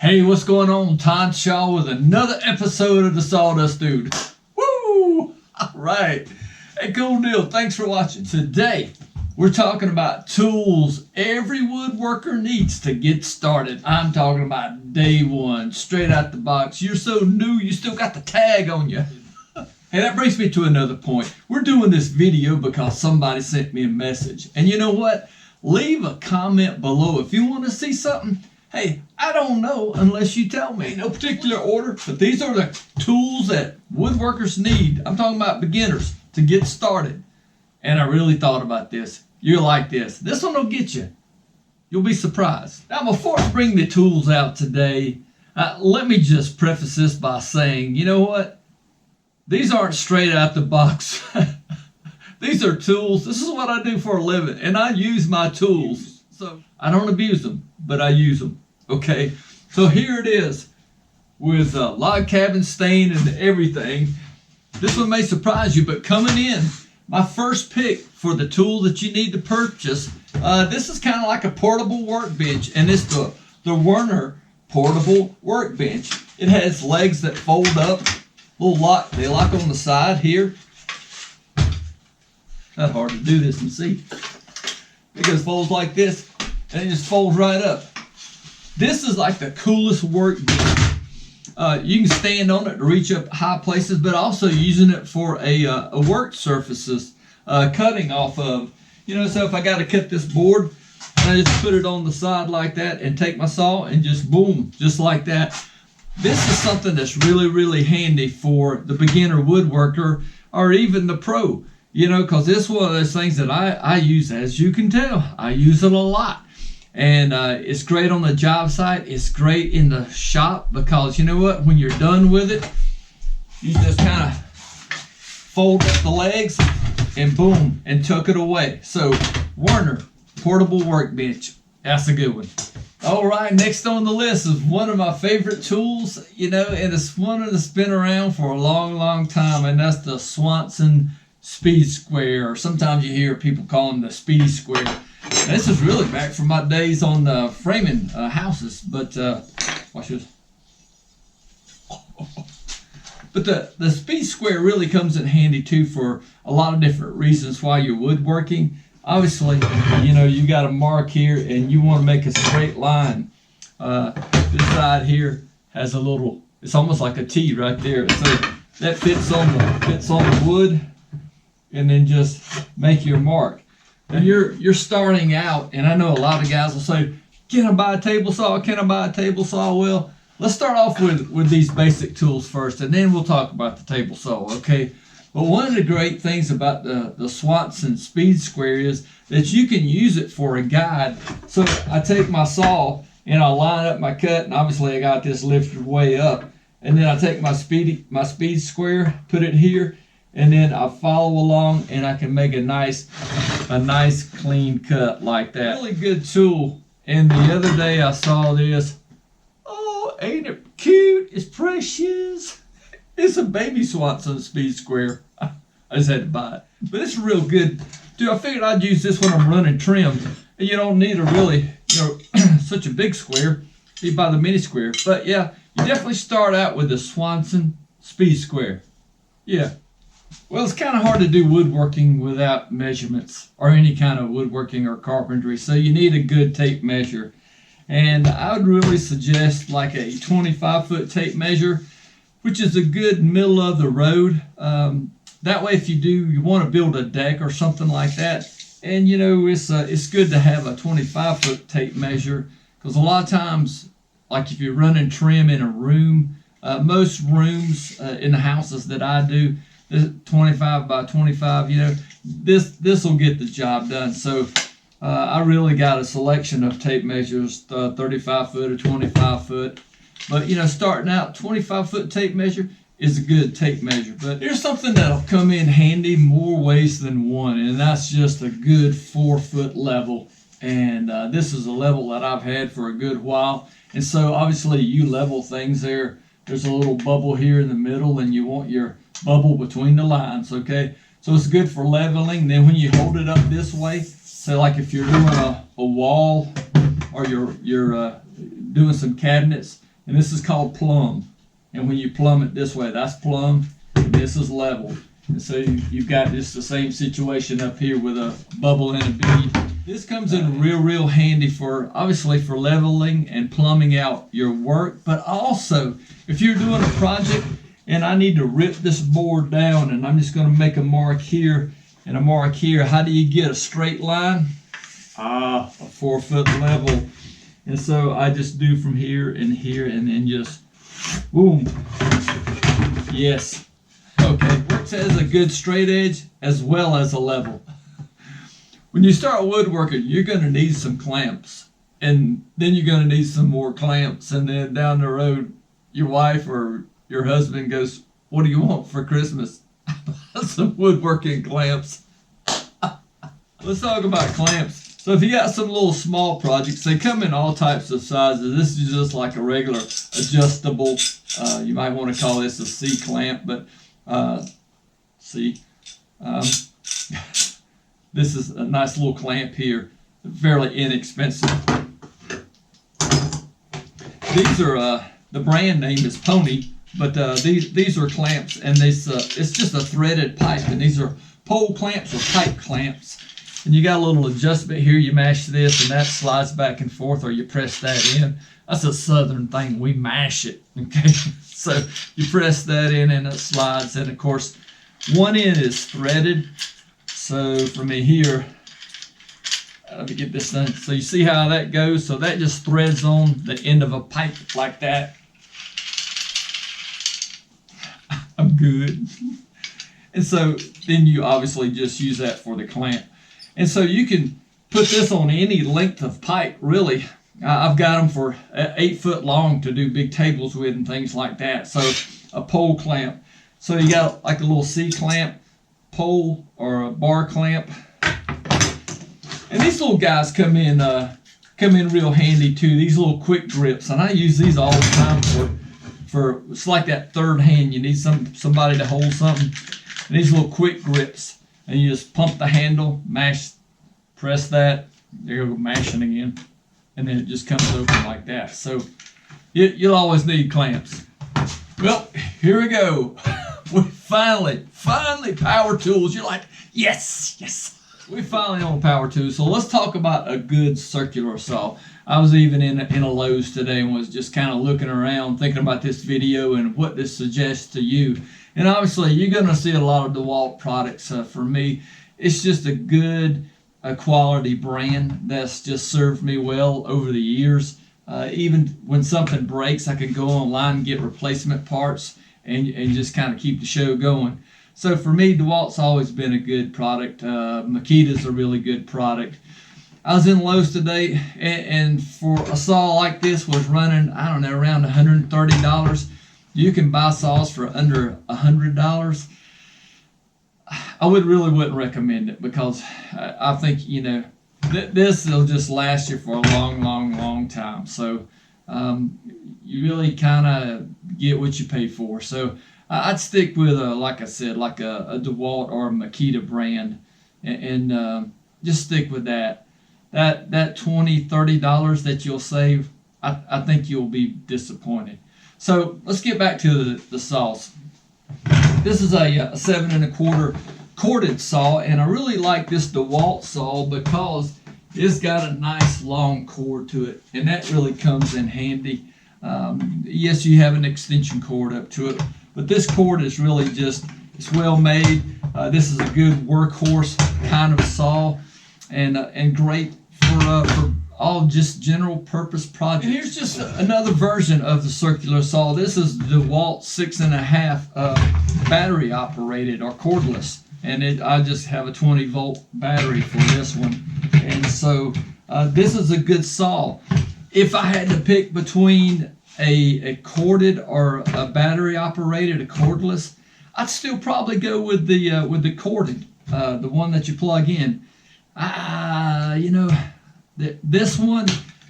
Hey, what's going on? Todd Shaw with another episode of the Sawdust Dude. Woo! Alright. Hey, cool deal. Thanks for watching. Today, we're talking about tools every woodworker needs to get started. I'm talking about day one, straight out the box. You're so new, you still got the tag on you. Hey, that brings me to another point. We're doing this video because somebody sent me a message. And you know what? Leave a comment below if you want to see something. Hey, I don't know unless you tell me. No particular order, but these are the tools that woodworkers need. I'm talking about beginners to get started. And I really thought about this. You're like this. This one will get you. You'll be surprised. Now, before I bring the tools out today, let me just preface this by saying, you know what? These aren't straight out the box. These are tools. This is what I do for a living, and I use my tools. So I don't abuse them, but I use them. Okay, so here it is with log cabin stain and everything. This one may surprise you, but coming in, my first pick for the tool that you need to purchase, this is kind of like a portable workbench, and it's the Werner portable workbench. It has legs that fold up, little lock, they lock on the side here. Not hard to do this and see. It just folds like this, and it just folds right up. This is like the coolest workbench. You can stand on it to reach up high places, but also using it for a work surfaces, cutting off of. You know, so if I got to cut this board, I just put it on the side like that and take my saw and just boom, just like that. This is something that's really, really handy for the beginner woodworker or even the pro. You know, because this is one of those things that I use, as you can tell. I use it a lot. And it's great on the job site. It's great in the shop because, you know what? When you're done with it, you just kind of fold up the legs and boom, and tuck it away. So, Werner, portable workbench. That's a good one. All right, next on the list is one of my favorite tools, you know, and it's one that's been around for a long, long time, and that's the Swanson Speed Square, or sometimes you hear people call them the Speedy Square. And this is really back from my days on framing houses, but watch this. But the Speed Square really comes in handy too for a lot of different reasons while you're woodworking. Obviously, you know, you got a mark here and you want to make a straight line. This side here has a little, it's almost like a T right there. So that fits on the wood. And then just make your mark. And you're starting out, and I know a lot of guys will say, can I buy a table saw? Can I buy a table saw? Well, let's start off with these basic tools first, and then we'll talk about the table saw, okay? But one of the great things about the Swanson Speed Square is that you can use it for a guide. So I take my saw, and I line up my cut, and obviously I got this lifted way up. And then I take my Speed Square, put it here, and then I follow along and I can make a nice clean cut like that. Really good tool. And the other day I saw this. Oh, ain't it cute? It's precious. It's a baby Swanson Speed Square. I just had to buy it. But it's real good. Dude, I figured I'd use this when I'm running trim. And you don't need a really, you know, such a big square. You buy the mini square. But yeah, you definitely start out with the Swanson Speed Square. Yeah. Well, it's kind of hard to do woodworking without measurements or any kind of woodworking or carpentry, so you need a good tape measure. And I would really suggest like a 25-foot tape measure, which is a good middle of the road. That way, if you want to build a deck or something like that, and you know, it's good to have a 25-foot tape measure because a lot of times, like if you're running trim in a room, most rooms in the houses that I do, 25 by 25, you know, this will get the job done. So I really got a selection of tape measures, 35 foot or 25 foot. But you know, starting out, 25-foot tape measure is a good tape measure. But here's something that'll come in handy more ways than one, and that's just a good 4-foot level. And this is a level that I've had for a good while. And so obviously you level things there. There's a little bubble here in the middle, and you want your bubble between the lines, okay? So it's good for leveling. Then when you hold it up this way, so like if you're doing a wall or you're doing some cabinets, and this is called plumb. And when you plumb it this way, that's plumb, and this is level. And so you've got just the same situation up here with a bubble and a bead. This comes in real handy for, obviously, for leveling and plumbing out your work, but also if you're doing a project and I need to rip this board down and I'm just going to make a mark here and a mark here, how do you get a straight line? A 4 foot level. And so I just do from here and then just boom. Yes. Okay, works as a good straight edge as well as a level. When you start woodworking, you're going to need some clamps, and then you're going to need some more clamps, and then down the road, your wife or your husband goes, "What do you want for Christmas?" Some woodworking clamps. Let's talk about clamps. So if you got some little small projects, they come in all types of sizes. This is just like a regular adjustable. You might want to call this a C clamp, but see, this is a nice little clamp here, fairly inexpensive. These are the brand name is Pony, but these are clamps, and this it's just a threaded pipe, and these are pole clamps or pipe clamps. And you got a little adjustment here. You mash this, and that slides back and forth, or you press that in. That's a southern thing. We mash it, okay? So you press that in, and it slides. And, of course, one end is threaded. So for me here, let me get this done. So you see how that goes? So that just threads on the end of a pipe like that. I'm good. And so then you obviously just use that for the clamp. And so you can put this on any length of pipe, really. I've got them for 8 foot long to do big tables with and things like that. So a pole clamp. So you got like a little C clamp, pole or a bar clamp. And these little guys come in real handy too. These little quick grips, and I use these all the time for it's like that third hand. You need somebody to hold something. And these little quick grips. And you just pump the handle, mash, press that, there you go, mashing again, and then it just comes open like that. So you'll always need clamps. Well, here we go. We finally, power tools. You're like, yes. We finally on power tools. So let's talk about a good circular saw. I was even in a Lowe's today and was just kind of looking around, thinking about this video and what this suggests to you. And obviously, you're going to see a lot of DeWalt products. For me, it's just a good quality brand that's just served me well over the years. Even when something breaks, I can go online and get replacement parts and just kind of keep the show going. So for me, DeWalt's always been a good product. Makita's a really good product. I was in Lowe's today, and for a saw like this was running, I don't know, around $130. You can buy saws for under $100. I wouldn't recommend it, because I think, this will just last you for a long time. So you really kind of get what you pay for. So I'd stick with, like I said, like a DeWalt or a Makita brand, and just stick with that. That $20, $30 that you'll save, I think you'll be disappointed. So let's get back to the saws. This is a 7 1/4 corded saw, and I really like this DeWalt saw because it's got a nice long cord to it, and that really comes in handy. Yes, you have an extension cord up to it, but this cord is really it's well made. This is a good workhorse kind of saw, and great for all just general purpose projects. And here's just another version of the circular saw. This is the DeWalt 6.5 battery operated or cordless, and I just have a 20 volt battery for this one. And so this is a good saw. If I had to pick between a corded or a battery operated, a cordless, I'd still probably go with the corded, the one that you plug in. This one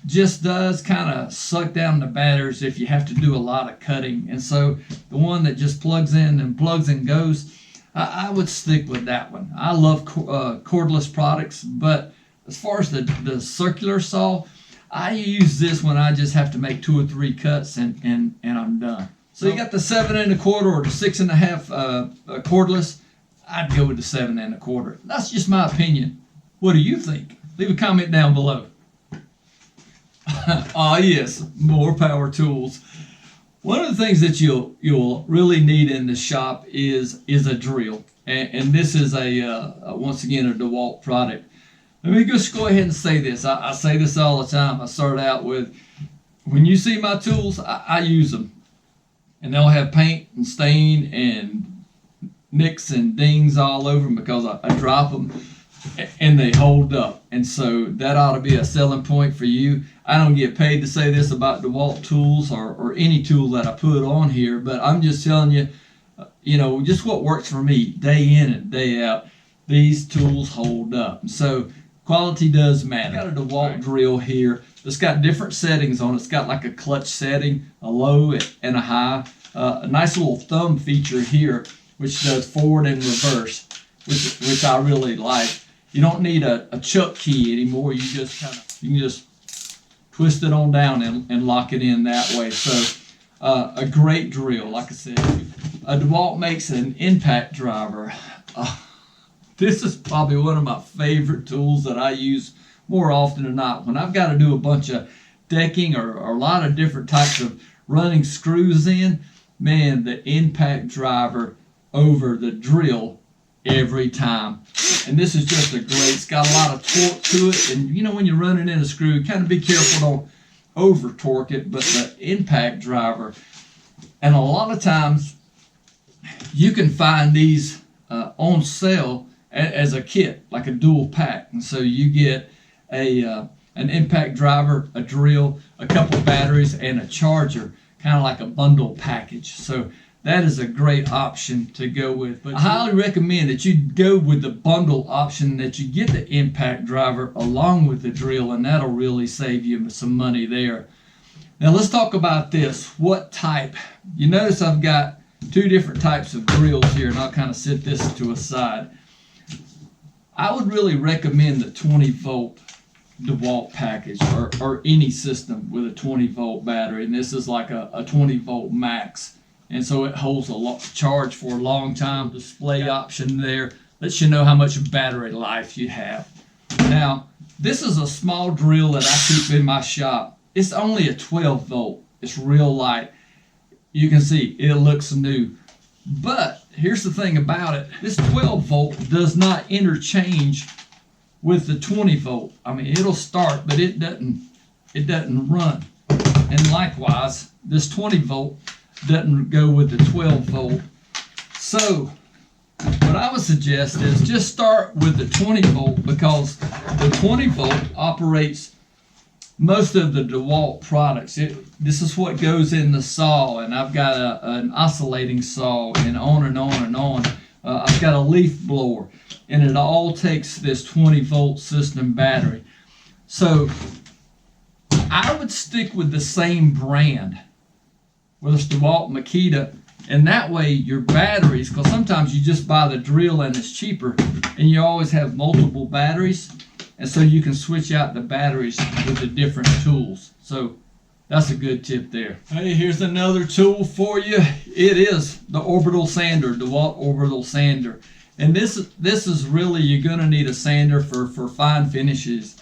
just does kind of suck down the batteries if you have to do a lot of cutting. And so the one that just plugs in and plugs and goes, I would stick with that one. I love cordless products, but as far as the circular saw, I use this when I just have to make 2 or 3 cuts and I'm done. So you got the 7 1/4 or the 6 1/2 cordless. I'd go with the 7 1/4. That's just my opinion. What do you think? Leave a comment down below. Ah, yes, more power tools. One of the things that you'll really need in the shop is a drill, and this is once again a DeWalt product. Let me just go ahead and say this. I say this all the time. I start out with, when you see my tools, I use them, and they'll have paint and stain and nicks and dings all over them because I drop them and they hold up. And so that ought to be a selling point for you. I don't get paid to say this about DeWalt tools or any tool that I put on here, but I'm just telling you, just what works for me day in and day out. These tools hold up. So quality does matter. I've got a DeWalt drill here that's got different settings on it. It's got like a clutch setting, a low and a high. A nice little thumb feature here, which does forward and reverse, which I really like. You don't need a chuck key anymore. You can just twist it on down and lock it in that way. So a great drill, like I said. DeWalt makes an impact driver. This is probably one of my favorite tools that I use more often than not. When I've got to do a bunch of decking or a lot of different types of running screws in, man, the impact driver over the drill every time. And this is just it's got a lot of torque to it. And when you're running in a screw, kind of be careful, don't over torque it. But the impact driver, and a lot of times you can find these on sale as a kit, like a dual pack. And so you get an impact driver, a drill, a couple of batteries, and a charger, kind of like a bundle package. So that is a great option to go with. But I highly recommend that you go with the bundle option, that you get the impact driver along with the drill, and that'll really save you some money there. Now let's talk about this. What type? You notice I've got 2 different types of drills here, and I'll kind of set this to a side. I would really recommend the 20-volt DeWalt package or any system with a 20-volt battery, and this is like a 20-volt max. And so it holds a charge for a long time. Display option there lets you know how much battery life you have. Now, this is a small drill that I keep in my shop. It's only a 12 volt. It's real light. You can see it looks new. But here's the thing about it. This 12 volt does not interchange with the 20 volt. I mean, it'll start, but it doesn't run. And likewise, this 20 volt doesn't go with the 12 volt. So what I would suggest is just start with the 20 volt, because the 20 volt operates most of the DeWalt products. This is what goes in the saw, and I've got an oscillating saw, and on and on and on. I've got a leaf blower, and it all takes this 20 volt system battery. So I would stick with the same brand, whether it's DeWalt, Makita, and that way your batteries, because sometimes you just buy the drill and it's cheaper, and you always have multiple batteries, and so you can switch out the batteries with the different tools. So that's a good tip there. Hey, here's another tool for you. It is the Orbital Sander, DeWalt Orbital Sander. And this is really, you're going to need a sander for fine finishes.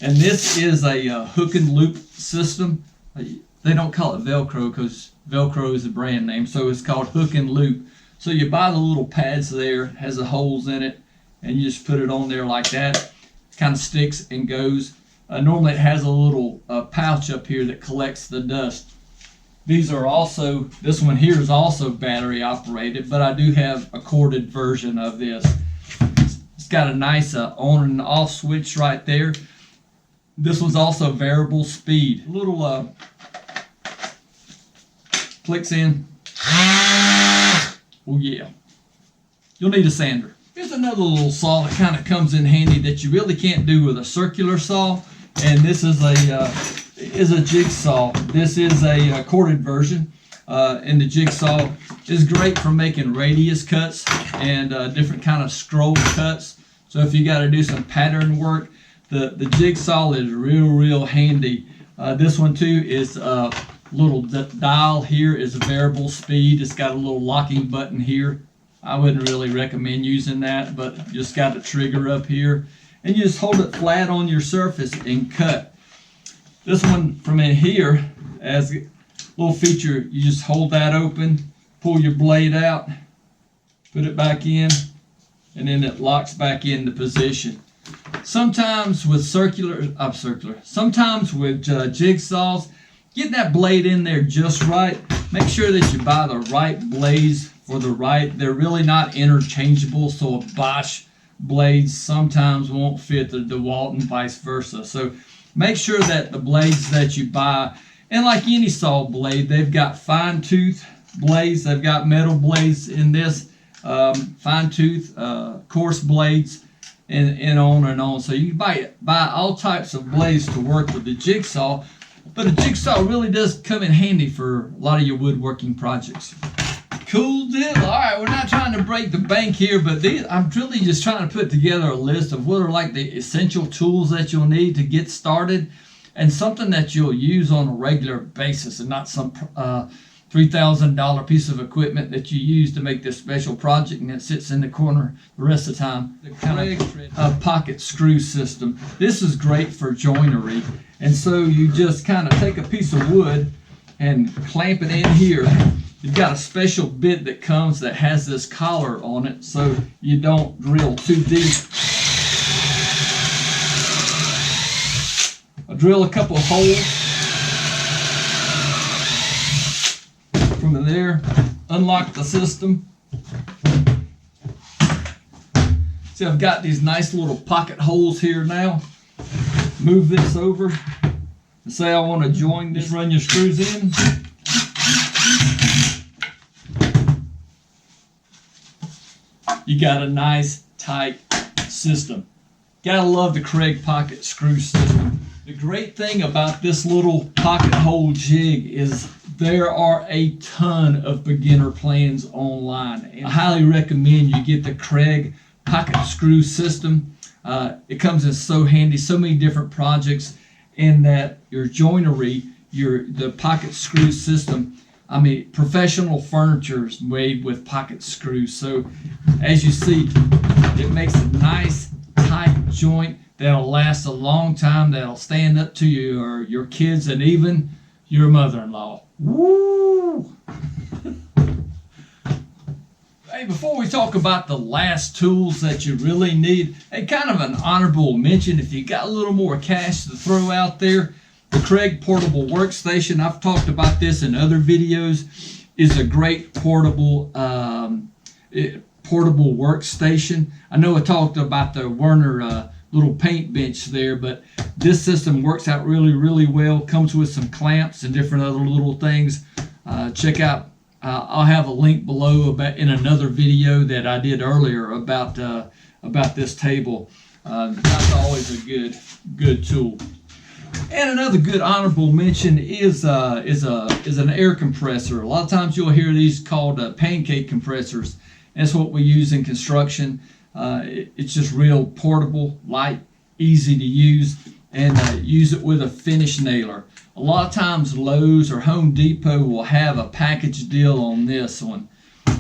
And this is a hook and loop system. They don't call it Velcro because Velcro is a brand name, so it's called hook and loop. So you buy the little pads there, has the holes in it, and you just put it on there like that. It kind of sticks and goes. Normally it has a little pouch up here that collects the dust. These are also, this one here is also battery operated, but I do have a corded version of this. It's got a nice on and off switch right there. This one's also variable speed. Little clicks in. Oh yeah. You'll need a sander. Here's another little saw that kind of comes in handy that you really can't do with a circular saw, and this is a jigsaw. This is a corded version, and the jigsaw is great for making radius cuts and different kind of scroll cuts. So if you got to do some pattern work, the jigsaw is real handy. This one too is a little dial here is a variable speed. It's got a little locking button here. I wouldn't really recommend using that, but just got a trigger up here. And you just hold it flat on your surface and cut. This one from in here has a little feature. You just hold that open, pull your blade out, put it back in, and then it locks back into position. Sometimes with sometimes with jigsaws, get that blade in there just right. Make sure that you buy the right blades for the right. They're really not interchangeable, so a Bosch blades sometimes won't fit the DeWalt and vice versa. So make sure that the blades that you buy, and like any saw blade, they've got fine tooth blades, they've got metal blades in this, fine tooth, coarse blades, and on and on. So you buy all types of blades to work with the jigsaw, but a jigsaw really does come in handy for a lot of your woodworking projects. Cool deal. All right, we're not trying to break the bank here, but I'm really just trying to put together a list of what are like the essential tools that you'll need to get started, and something that you'll use on a regular basis, and not some $3,000 piece of equipment that you use to make this special project and it sits in the corner the rest of the time. The Kreg pocket screw system. This is great for joinery, and so you just kind of take a piece of wood and clamp it in here. You've got a special bit that comes that has this collar on it so you don't drill too deep. I'll drill a couple of holes from there, unlock the system. See, I've got these nice little pocket holes here now. Move this over and say I want to join this. Run your screws in. You got a nice tight system. Gotta love the Kreg pocket screw system. The great thing about this little pocket hole jig is there are a ton of beginner plans online. And I highly recommend you get the Kreg pocket screw system. It comes in so handy, so many different projects, in that your joinery, the pocket screw system, I mean, professional furniture is made with pocket screws. So as you see, it makes a nice tight joint that'll last a long time, that'll stand up to your kids and even your mother-in-law. Woo! Hey, before we talk about the last tools that you really need, hey, kind of an honorable mention, if you got a little more cash to throw out there, the Kreg portable workstation, I've talked about this in other videos, is a great portable workstation. I know I talked about the Werner little paint bench there, but this system works out really, really well. Comes with some clamps and different other little things. Check out, I'll have a link below in another video that I did earlier about this table. That's always a good tool. And another good honorable mention is an air compressor. A lot of times you'll hear these called pancake compressors. That's what we use in construction. It's just real portable, light, easy to use, and use it with a finish nailer. A lot of times Lowe's or Home Depot will have a package deal on this one,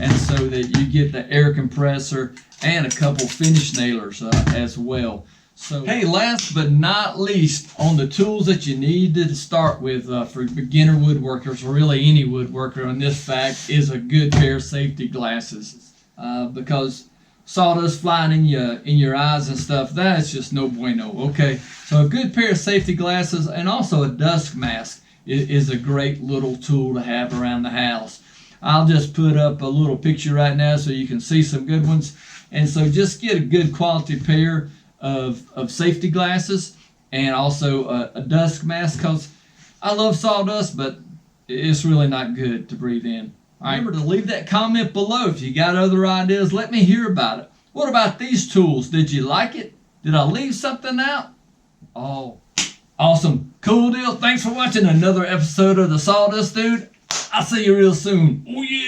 and so that you get the air compressor and a couple finish nailers as well. So, hey, last but not least, on the tools that you need to start with for beginner woodworkers, or really any woodworker on this fact, is a good pair of safety glasses. Because sawdust flying in your eyes and stuff, that's just no bueno. Okay, so a good pair of safety glasses and also a dust mask is a great little tool to have around the house. I'll just put up a little picture right now so you can see some good ones. And so just get a good quality pair of safety glasses and also a dust mask, because I love sawdust, but it's really not good to breathe in. All right, remember to leave that comment below if you got other ideas. Let me hear about it. What about these tools? Did you like it? Did I leave something out? Oh, awesome. Cool deal. Thanks for watching another episode of The Sawdust Dude. I'll see you real soon. Oh, yeah.